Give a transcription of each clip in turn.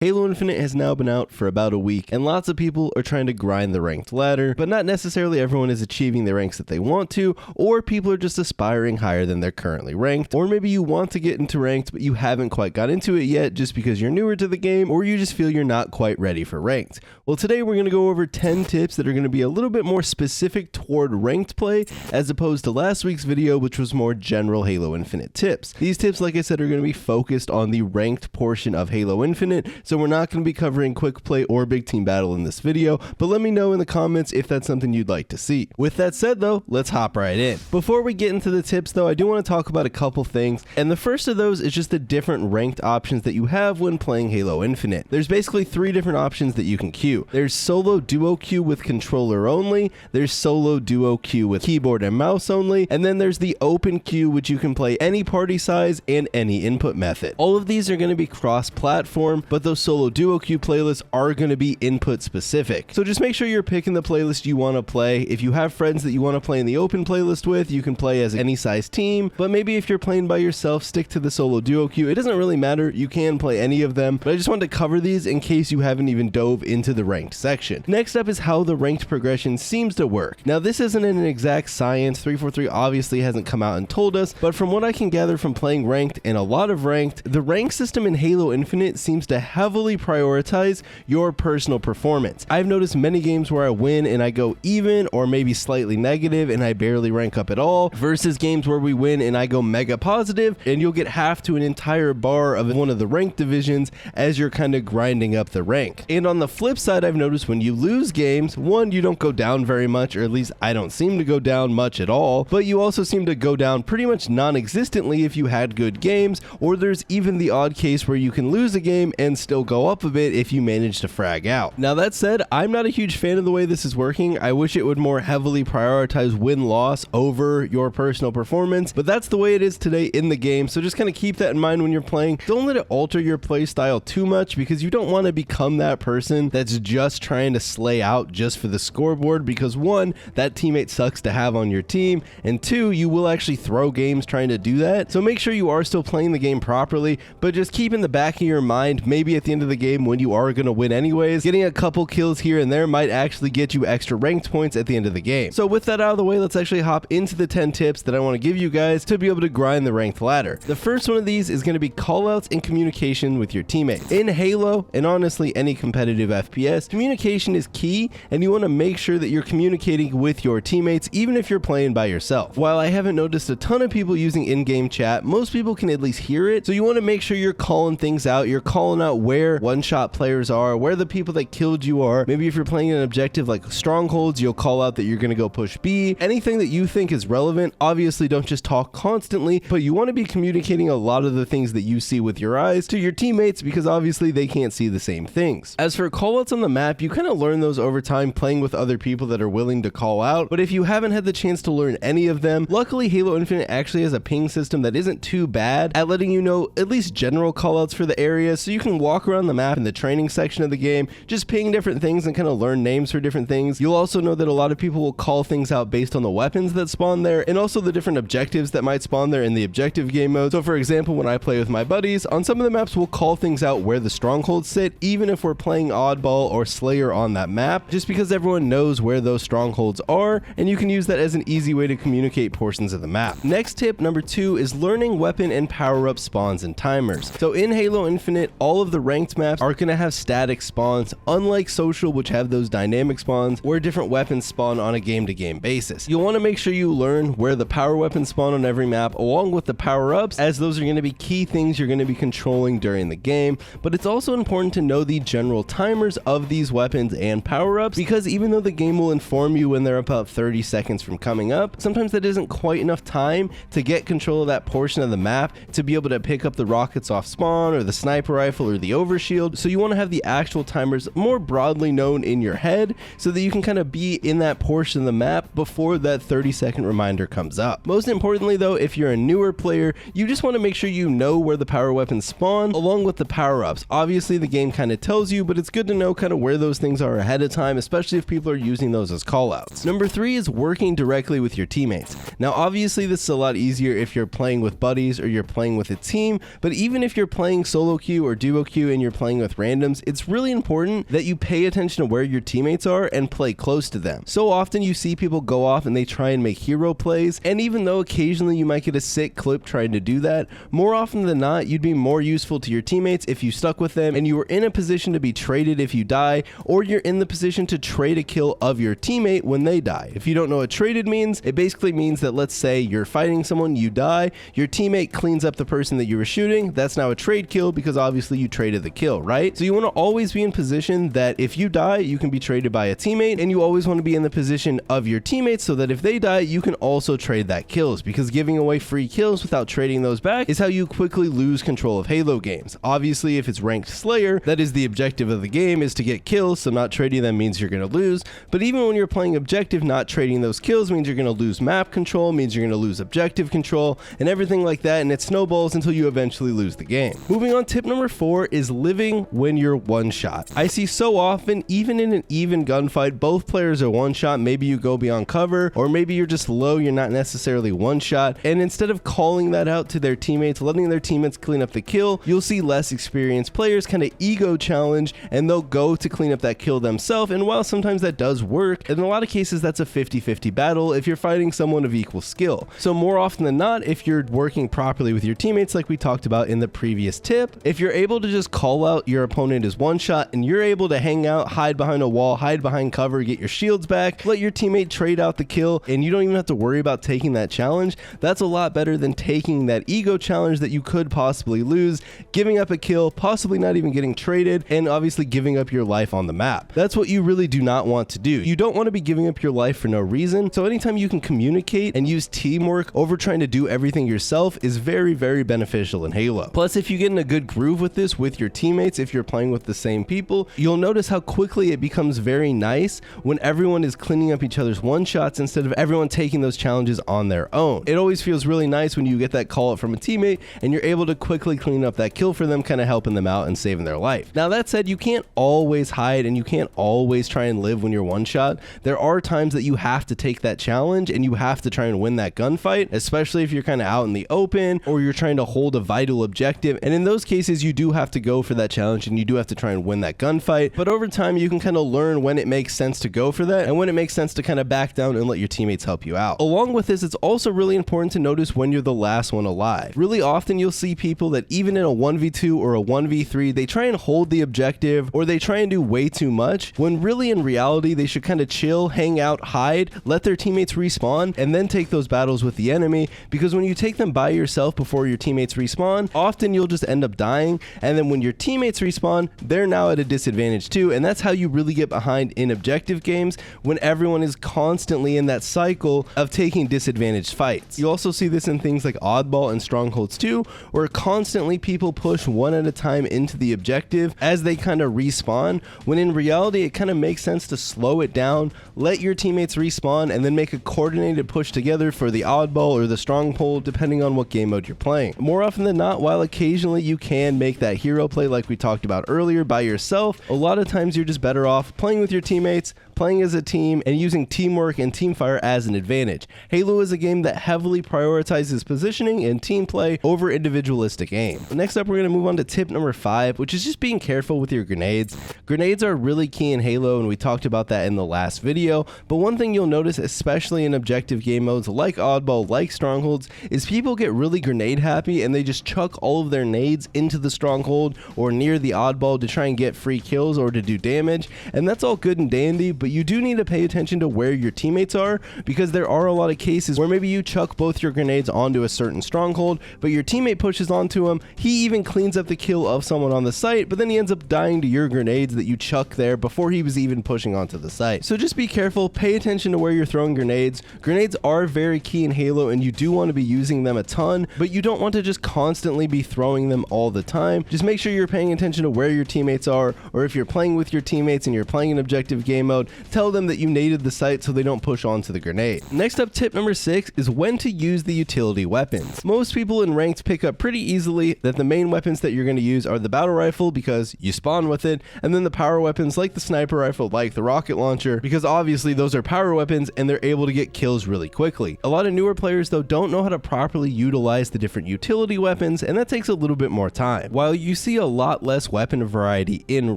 Halo Infinite has now been out for about a week, and lots of people are trying to grind the ranked ladder, but not necessarily everyone is achieving the ranks that they want to, or people are just aspiring higher than they're currently ranked, or maybe you want to get into ranked, but you haven't quite got into it yet just because you're newer to the game, or you just feel you're not quite ready for ranked. Well, today we're going to go over 10 tips that are going to be a little bit more specific toward ranked play, as opposed to last week's video, which was more general Halo Infinite tips. These tips, like I said, are going to be focused on the ranked portion of Halo Infinite, so we're not going to be covering quick play or big team battle in this video, but let me know in the comments if that's something you'd like to see. With that said though, let's hop right in. Before we get into the tips though, I do want to talk about a couple things, and the first of those is just the different ranked options that you have when playing Halo Infinite. There's basically 3 different options that you can queue. There's solo duo queue with controller only, there's solo duo queue with keyboard and mouse only, and then there's the open queue, which you can play any party size and any input method. All of these are going to be cross-platform, but those solo duo queue playlists are going to be input specific. So just make sure you're picking the playlist you want to play. If you have friends that you want to play in the open playlist with, you can play as any size team, but maybe if you're playing by yourself, stick to the solo duo queue. It doesn't really matter, you can play any of them, but I just wanted to cover these in case you haven't even dove into the ranked section. Next up is how the ranked progression seems to work. Now this isn't an exact science, 343 obviously hasn't come out and told us, but from what I can gather from playing ranked and a lot of ranked, the rank system in Halo Infinite seems to heavily prioritize your personal performance. I've noticed many games where I win and I go even or maybe slightly negative and I barely rank up at all, versus games where we win and I go mega positive and you'll get half to an entire bar of one of the ranked divisions as you're kind of grinding up the rank. And on the flip side, I've noticed when you lose games, one, you don't go down very much, or at least I don't seem to go down much at all, but you also seem to go down pretty much non-existently if you had good games, or there's even the odd case where you can lose a game and still go up a bit if you manage to frag out. Now that said, I'm not a huge fan of the way this is working. I wish it would more heavily prioritize win-loss over your personal performance, but that's the way it is today in the game, so just kind of keep that in mind when you're playing. Don't let it alter your play style too much, because you don't want to become that person that's just trying to slay out just for the scoreboard, because one, that teammate sucks to have on your team, and two, you will actually throw games trying to do that. So make sure you are still playing the game properly, but just keep in the back of your mind, maybe at the end of the game when you are going to win anyways, getting a couple kills here and there might actually get you extra ranked points at the end of the game. So with that out of the way, let's actually hop into the 10 tips that I want to give you guys to be able to grind the ranked ladder. The first one of these is going to be callouts and communication with your teammates. In Halo, and honestly any competitive FPS, communication is key, and you want to make sure that you're communicating with your teammates even if you're playing by yourself. While I haven't noticed a ton of people using in-game chat, most people can at least hear it, so you want to make sure you're calling things out. You're calling out where one-shot players are, where the people that killed you are. Maybe if you're playing an objective like Strongholds, you'll call out that you're going to go push B. Anything that you think is relevant. Obviously don't just talk constantly, but you want to be communicating a lot of the things that you see with your eyes to your teammates, because obviously they can't see the same things. As for callouts on the map, you kind of learn those over time playing with other people that are willing to call out, but if you haven't had the chance to learn any of them, luckily Halo Infinite actually has a ping system that isn't too bad at letting you know at least general callouts for the area, so you can walk around the map in the training section of the game, just ping different things and kind of learn names for different things. You'll also know that a lot of people will call things out based on the weapons that spawn there, and also the different objectives that might spawn there in the objective game mode. So for example, when I play with my buddies, on some of the maps we'll call things out where the strongholds sit, even if we're playing Oddball or Slayer on that map, just because everyone knows where those strongholds are, and you can use that as an easy way to communicate portions of the map. Next tip, number 2, is learning weapon and power-up spawns and timers. So in Halo Infinite, all of the ranked maps are going to have static spawns, unlike social, which have those dynamic spawns where different weapons spawn on a game-to-game basis. You'll want to make sure you learn where the power weapons spawn on every map, along with the power-ups, as those are going to be key things you're going to be controlling during the game, but it's also important to know the general timers of these weapons and power-ups, because even though the game will inform you when they're about 30 seconds from coming up, sometimes that isn't quite enough time to get control of that portion of the map to be able to pick up the rockets off spawn or the sniper rifle or the overshield. So you want to have the actual timers more broadly known in your head so that you can kind of be in that portion of the map before that 30-second reminder comes up. Most importantly though, if you're a newer player, you just want to make sure you know where the power weapons spawn along with the power-ups. Obviously the game kind of tells you, but it's good to know kind of where those things are ahead of time, especially if people are using those as callouts. Number 3 is working directly with your teammates. Now obviously this is a lot easier if you're playing with buddies or you're playing with a team, but even if you're playing solo queue or duo queue 1v2 and you're playing with randoms, it's really important that you pay attention to where your teammates are and play close to them. So often you see people go off and they try and make hero plays, and even though occasionally you might get a sick clip trying to do that, more often than not, you'd be more useful to your teammates if you stuck with them and you were in a position to be traded if you die, or you're in the position to trade a kill of your teammate when they die. If you don't know what traded means, it basically means that, let's say you're fighting someone, you die, your teammate cleans up the person that you were shooting. That's now a trade kill because obviously you traded the kill, right? So you want to always be in position that if you die, you can be traded by a teammate, and you always want to be in the position of your teammates so that if they die, you can also trade that kills, because giving away free kills without trading those back is how you quickly lose control of Halo games. Obviously, if it's ranked Slayer, that is the objective of the game, is to get kills, so not trading them means you're going to lose. But even when you're playing objective, not trading those kills means you're going to lose map control, means you're going to lose objective control, and everything like that, and it snowballs until you eventually lose the game. Moving on, tip number 4 is living when you're one shot. I see so often, even in an even gunfight, both players are one shot. Maybe you go beyond cover, or maybe you're just low, you're not necessarily one shot, and instead of calling that out to their teammates, letting their teammates clean up the kill, you'll see less experienced players kind of ego challenge, and they'll go to clean up that kill themselves. And while sometimes that does work, in a lot of cases that's a 50-50 battle if you're fighting someone of equal skill. So more often than not, if you're working properly with your teammates like we talked about in the previous tip, if you're able to just call out your opponent as one shot and you're able to hang out, hide behind a wall, hide behind cover, get your shields back, let your teammate trade out the kill, and you don't even have to worry about taking that challenge, that's a lot better than taking that ego challenge that you could possibly lose, giving up a kill, possibly not even getting traded, and obviously giving up your life on the map. That's what you really do not want to do. You don't want to be giving up your life for no reason, so anytime you can communicate and use teamwork over trying to do everything yourself is very, very beneficial in Halo. Plus, if you get in a good groove with this with your teammates, if you're playing with the same people, you'll notice how quickly it becomes very nice when everyone is cleaning up each other's one shots instead of everyone taking those challenges on their own. It always feels really nice when you get that call out from a teammate and you're able to quickly clean up that kill for them, kind of helping them out and saving their life. Now that said, you can't always hide and you can't always try and live when you're one shot. There are times that you have to take that challenge and you have to try and win that gunfight, especially if you're kind of out in the open or you're trying to hold a vital objective. And in those cases, you do have to go for that challenge and you do have to try and win that gunfight. But over time, you can kind of learn when it makes sense to go for that and when it makes sense to kind of back down and let your teammates help you out. Along with this, it's also really important to notice when you're the last one alive. Really often you'll see people that even in a 1v2 or a 1v3, they try and hold the objective or they try and do way too much, when really in reality, they should kind of chill, hang out, hide, let their teammates respawn, and then take those battles with the enemy. Because when you take them by yourself before your teammates respawn, often you'll just end up dying, and then when your teammates respawn, they're now at a disadvantage too, and that's how you really get behind in objective games, when everyone is constantly in that cycle of taking disadvantaged fights. You also see this in things like Oddball and Strongholds 2, where constantly people push one at a time into the objective as they kind of respawn, when in reality it kind of makes sense to slow it down, let your teammates respawn, and then make a coordinated push together for the Oddball or the Stronghold, depending on what game mode you're playing. More often than not, while occasionally you can make that hero play like we talked about earlier by yourself, a lot of times you're just better off playing with your teammates, playing as a team, and using teamwork and teamfire as an advantage. Halo is a game that heavily prioritizes positioning and team play over individualistic aim. Next up, we're going to move on to tip number 5, which is just being careful with your grenades. Grenades are really key in Halo, and we talked about that in the last video, but one thing you'll notice, especially in objective game modes like Oddball, like Strongholds, is people get really grenade happy and they just chuck all of their nades into the Stronghold or near the Oddball to try and get free kills or to do damage, and that's all good and dandy, but you do need to pay attention to where your teammates are, because there are a lot of cases where maybe you chuck both your grenades onto a certain Stronghold, but your teammate pushes onto him, he even cleans up the kill of someone on the site, but then he ends up dying to your grenades that you chuck there before he was even pushing onto the site. So just be careful, pay attention to where you're throwing grenades. Grenades are very key in Halo and you do want to be using them a ton, but you don't want to just constantly be throwing them all the time. Just make sure you're paying attention to where your teammates are, or if you're playing with your teammates and you're playing an objective game mode, tell them that you naded the site so they don't push onto the grenade. Next up, tip number 6 is when to use the utility weapons. Most people in ranked pick up pretty easily that the main weapons that you're going to use are the battle rifle because you spawn with it, and then the the power weapons like the sniper rifle, like the rocket launcher, because obviously those are power weapons and they're able to get kills really quickly. A lot of newer players though don't know how to properly utilize the different utility weapons, and that takes a little bit more time. While you see a lot less weapon variety in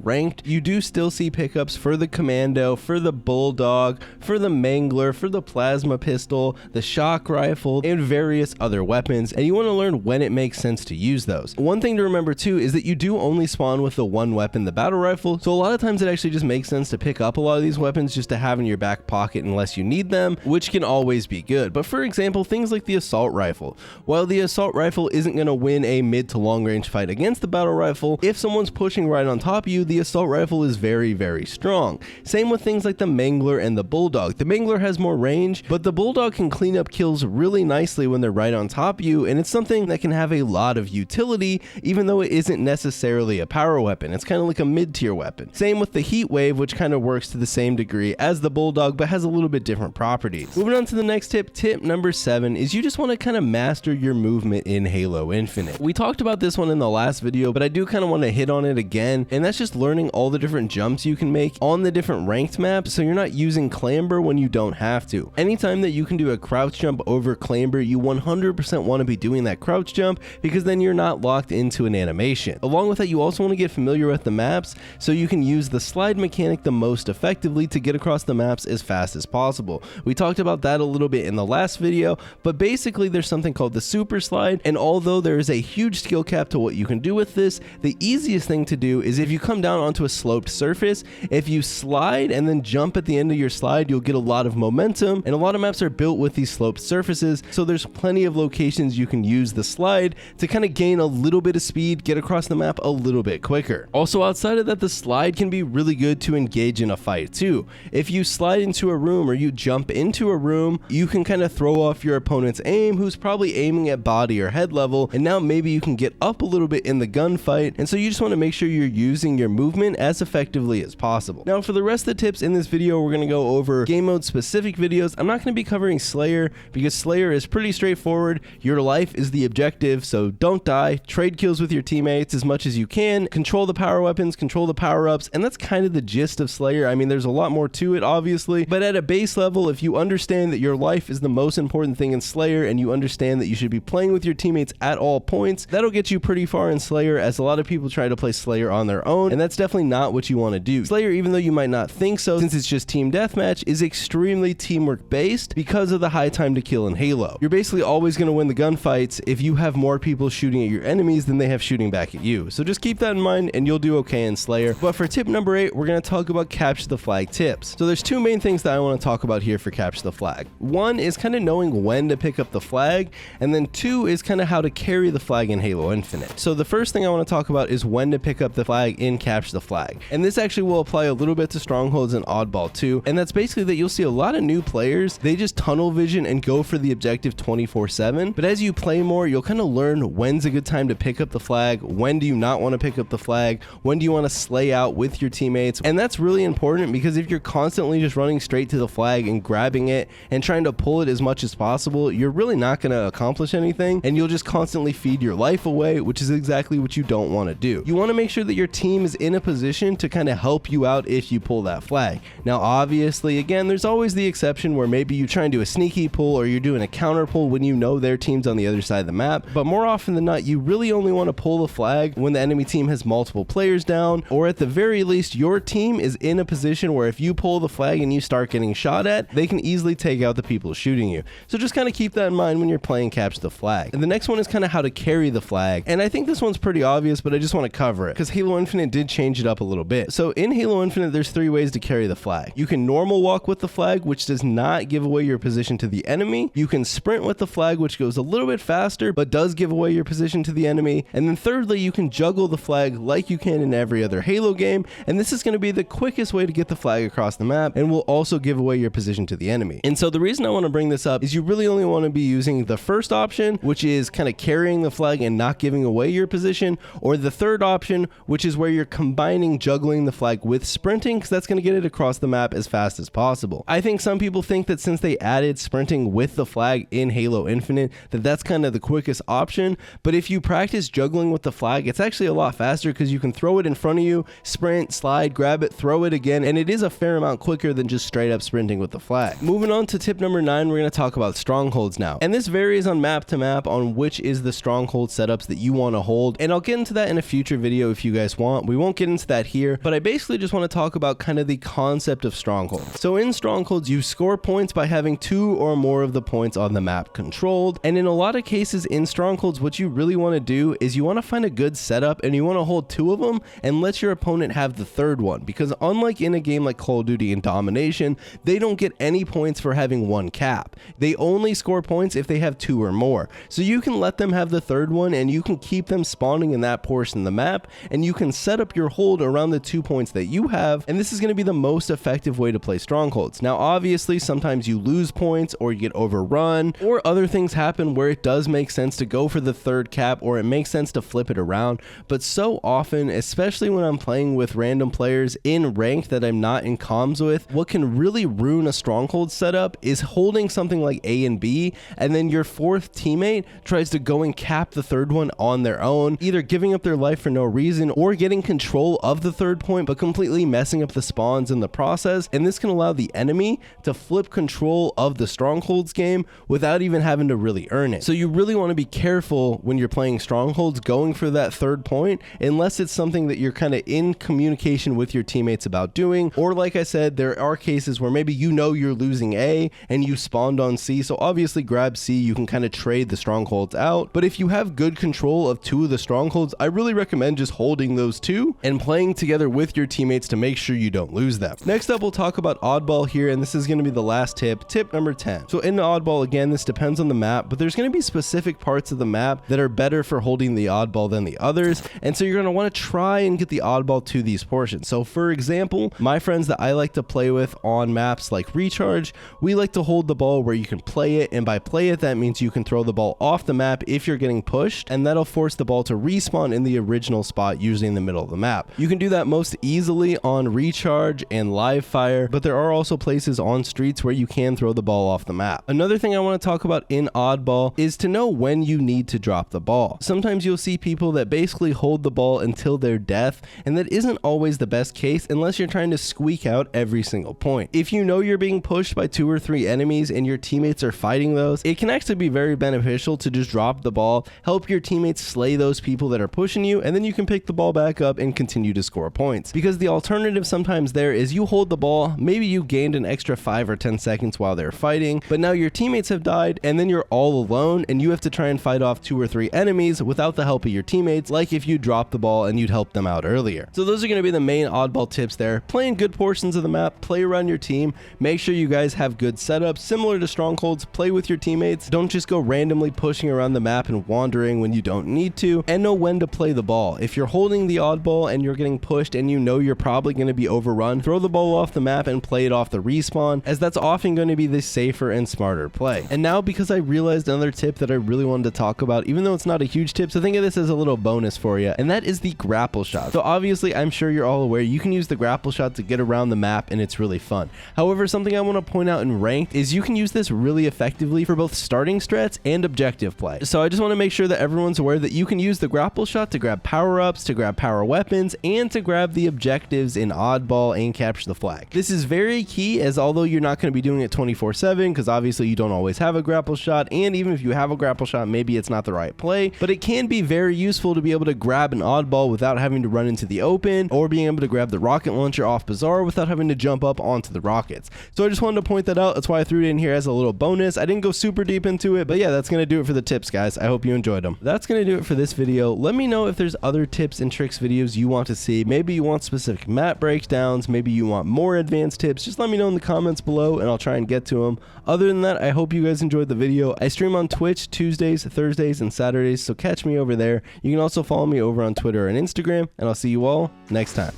ranked, you do still see pickups for the commando, for the bulldog, for the mangler, for the plasma pistol, the shock rifle, and various other weapons, and you want to learn when it makes sense to use those. One thing to remember too is that you do only spawn with the one weapon, the battle rifle, so a lot of times it actually just makes sense to pick up a lot of these weapons just to have in your back pocket unless you need them, which can always be good. But for example, things like the assault rifle. While the assault rifle isn't going to win a mid to long range fight against the battle rifle, if someone's pushing right on top of you, the assault rifle is very, very strong. Same with things like the mangler and the bulldog. The mangler has more range, but the bulldog can clean up kills really nicely when they're right on top of you, and it's something that can have a lot of utility even though it isn't necessarily a power weapon. It's kind of like a mid-tier weapon. Same with the heat wave, which kind of works to the same degree as the bulldog but has a little bit different properties. Moving on to the next tip, tip number 7, is you just want to kind of master your movement in Halo Infinite. We talked about this one in the last video, but I do kind of want to hit on it again, and that's just learning all the different jumps you can make on the different ranked maps so you're not using clamber when you don't have to. Anytime that you can do a crouch jump over clamber, you 100% want to be doing that crouch jump because then you're not locked into an animation. Along with that, you also want to get familiar with the maps so you can use the slide mechanic the most effectively to get across the maps as fast as possible. We talked about that a little bit in the last video, but basically there's something called the super slide, and although there is a huge skill cap to what you can do with this, the easiest thing to do is if you come down onto a sloped surface, if you slide and then jump at the end of your slide, you'll get a lot of momentum, and a lot of maps are built with these sloped surfaces, so there's plenty of locations you can use the slide to kind of gain a little bit of speed, get across the map a little bit quicker. Also, outside of that, the slide can be really good to engage in a fight too. If you slide into a room or you jump into a room, you can kind of throw off your opponent's aim, who's probably aiming at body or head level, and now maybe you can get up a little bit in the gunfight, and so you just want to make sure you're using your movement as effectively as possible. Now for the rest of the tips in this video, we're going to go over game mode specific videos. I'm not going to be covering Slayer because Slayer is pretty straightforward. Your life is the objective, so don't die, trade kills with your teammates as much as you can, control the power weapons, control the power-ups, and that's kind of the gist of Slayer. I mean, there's a lot more to it obviously, but at a base level, if you understand that your life is the most important thing in Slayer and you understand that you should be playing with your teammates at all points, that'll get you pretty far in Slayer, as a lot of people try to play Slayer on their own, and that's definitely not what you want to do. Slayer, even though you might not think so since it's just team deathmatch, is extremely teamwork based because of the high time to kill in Halo. You're basically always going to win the gunfights if you have more people shooting at your enemies than they have shooting back at you. So just keep that in mind and you'll do okay in Slayer. But for tip number 8, we're going to talk about capture the flag tips. So there's two main things that I want to talk about here for capture the flag. One is kind of knowing when to pick up the flag, and then 2 is kind of how to carry the flag in Halo Infinite. So the first thing I want to talk about is when to pick up the flag in capture the flag. And this actually will apply a little bit to Strongholds and Oddball too. And that's basically that you'll see a lot of new players, they just tunnel vision and go for the objective 24/7. But as you play more, you'll kind of learn when's a good time to pick up the flag, when do you not want to pick up the flag, when do you want to slay out with your teammates. And that's really important because if you're constantly just running straight to the flag and grabbing it and trying to pull it as much as possible, you're really not going to accomplish anything, and you'll just constantly feed your life away, which is exactly what you don't want to do. You want to make sure that your team is in a position to kind of help you out if you pull that flag. Now obviously, again, there's always the exception where maybe you try and do a sneaky pull or you're doing a counter pull when you know their team's on the other side of the map, but more often than not, you really only want to pull the flag when the enemy team has multiple players down, or at the very least, your team is in a position where if you pull the flag and you start getting shot at, they can easily take out the people shooting you. So just kind of keep that in mind when you're playing capture the flag. And the next one is kind of how to carry the flag, and I think this one's pretty obvious, but I just want to cover it because Halo Infinite did change it up a little bit. So in Halo Infinite, there's 3 ways to carry the flag. You can normal walk with the flag, which does not give away your position to the enemy. You can sprint with the flag, which goes a little bit faster, but does give away your position to the enemy. And then thirdly, you can juggle the flag like you can in every other Halo game, and this is going to be the quickest way to get the flag across the map and will also give away your position to the enemy. And so the reason I want to bring this up is you really only want to be using the first option, which is kind of carrying the flag and not giving away your position, or the third option, which is where you're combining juggling the flag with sprinting, because that's going to get it across the map as fast as possible. I think some people think that since they added sprinting with the flag in Halo Infinite, that that's kind of the quickest option, but if you practice juggling with the flag, it's actually a lot faster because you can throw it in front of you, sprint, slide, grab it, throw it again, and it is a fair amount quicker than just straight up sprinting with the flag. Moving on to tip number 9, we're going to talk about strongholds now. And this varies on map to map on which is the stronghold setups that you want to hold, and I'll get into that in a future video if you guys want. We won't get into that here, but I basically just want to talk about kind of the concept of strongholds. So in strongholds, you score points by having 2 or more of the points on the map controlled, and in a lot of cases in strongholds, what you really want to do is you want to find a good setup and you want to hold 2 of them and let your opponent have the 3rd one, because unlike in a game like Call of Duty and Domination, they don't get any points for having 1 cap. They only score points if they have 2 or more. So you can let them have the 3rd one and you can keep them spawning in that portion of the map, and you can set up your hold around the 2 points that you have, and this is going to be the most effective way to play strongholds. Now obviously sometimes you lose points or you get overrun or other things happen where it does make sense to go for the 3rd cap or it makes sense to flip it around, but so often, especially when I'm playing with random players in ranked that I'm not in comms with, what can really ruin a stronghold setup is holding something like A and B, and then your 4th teammate tries to go and cap the 3rd one on their own, either giving up their life for no reason or getting control of the 3rd point but completely messing up the spawns in the process, and this can allow the enemy to flip control of the strongholds game without even having to really earn it. So you really want to be careful when you're playing strongholds going for that 3rd point, unless it's something that you're kind of in communication with your teammates about doing, or like I said, there are cases where maybe you know you're losing A and you spawned on C, so obviously grab C, you can kind of trade the strongholds out, but if you have good control of 2 of the strongholds, I really recommend just holding those 2 and playing together with your teammates to make sure you don't lose them. Next up, we'll talk about Oddball here, and this is going to be the last tip, tip number 10. So in Oddball, again, this depends on the map, but there's going to be specific parts of the map that are better for holding the oddball than the others, and so you're going to want to try and get the oddball to these portions. So for example, my friends that I like to play with on maps like Recharge, we like to hold the ball where you can play it, and by play it, that means you can throw the ball off the map if you're getting pushed, and that'll force the ball to respawn in the original spot, usually in the middle of the map. You can do that most easily on Recharge and Live Fire, but there are also places on Streets where you can throw the ball off the map. Another thing I want to talk about in Oddball is to know when you need to drop the ball. Sometimes you'll see people that basically hold the ball until their death, and that isn't always the best case unless you're trying to squeak out every single point. If you know you're being pushed by 2 or 3 enemies and your teammates are fighting those, it can actually be very beneficial to just drop the ball, help your teammates slay those people that are pushing you, and then you can pick the ball back up and continue to score points. Because the alternative sometimes there is you hold the ball, maybe you gained an extra 5 or 10 seconds while they're fighting, but now your teammates have died, and then you're all alone and you have to try and fight off 2 or 3 enemies without the help of your teammates, like if you dropped the ball and you'd helped them out earlier. So those are going to be the main Oddball tips there. Play in good portions of the map, play around your team, make sure you guys have good setups, similar to Strongholds, play with your teammates, don't just go randomly pushing around the map and wandering when you don't need to, and know when to play the ball. If you're holding the oddball and you're getting pushed and you know you're probably going to be overrun, throw the ball off the map and play it off the respawn, as that's often going to be the safer and smarter play. And now, because I realized another tip that I really wanted to talk about, even though it's not a huge tip, so think of this as a little bonus for you, and that is the grapple shot. So obviously, I'm sure you're all aware, you can use the grapple shot to get around the map and it's really fun. However, something I want to point out in ranked is you can use this really effectively for both starting strats and objective play. So I just want to make sure that everyone's aware that you can use the grapple shot to grab power-ups, to grab power weapons, and to grab the objectives in Oddball and capture the flag. This is very key, as although you're not going to be doing it 24/7, because obviously you don't always have a grapple shot, and even if you have a grapple shot, maybe it's not the right play, but it can be very useful to be able to grab an oddball without having to run into the open, or being able to grab the rocket launcher off Bazaar without having to jump up onto the rockets. So I just wanted to point that out. That's why I threw it in here as a little bonus. I didn't go super deep into it, but yeah, that's going to do it for the tips, guys. I hope you enjoyed them. That's going to do it for this video. Let me know if there's other tips and tricks videos you want to see. Maybe you want specific map breakdowns, maybe you want more advanced tips. Just let me know in the comments below and I'll try and get to them. Other than that, I hope you guys enjoyed the video. I stream on Twitch Tuesdays, Thursdays, and Saturdays, so catch me over there. You can also follow me over on Twitter and Instagram, and I'll see you all next time.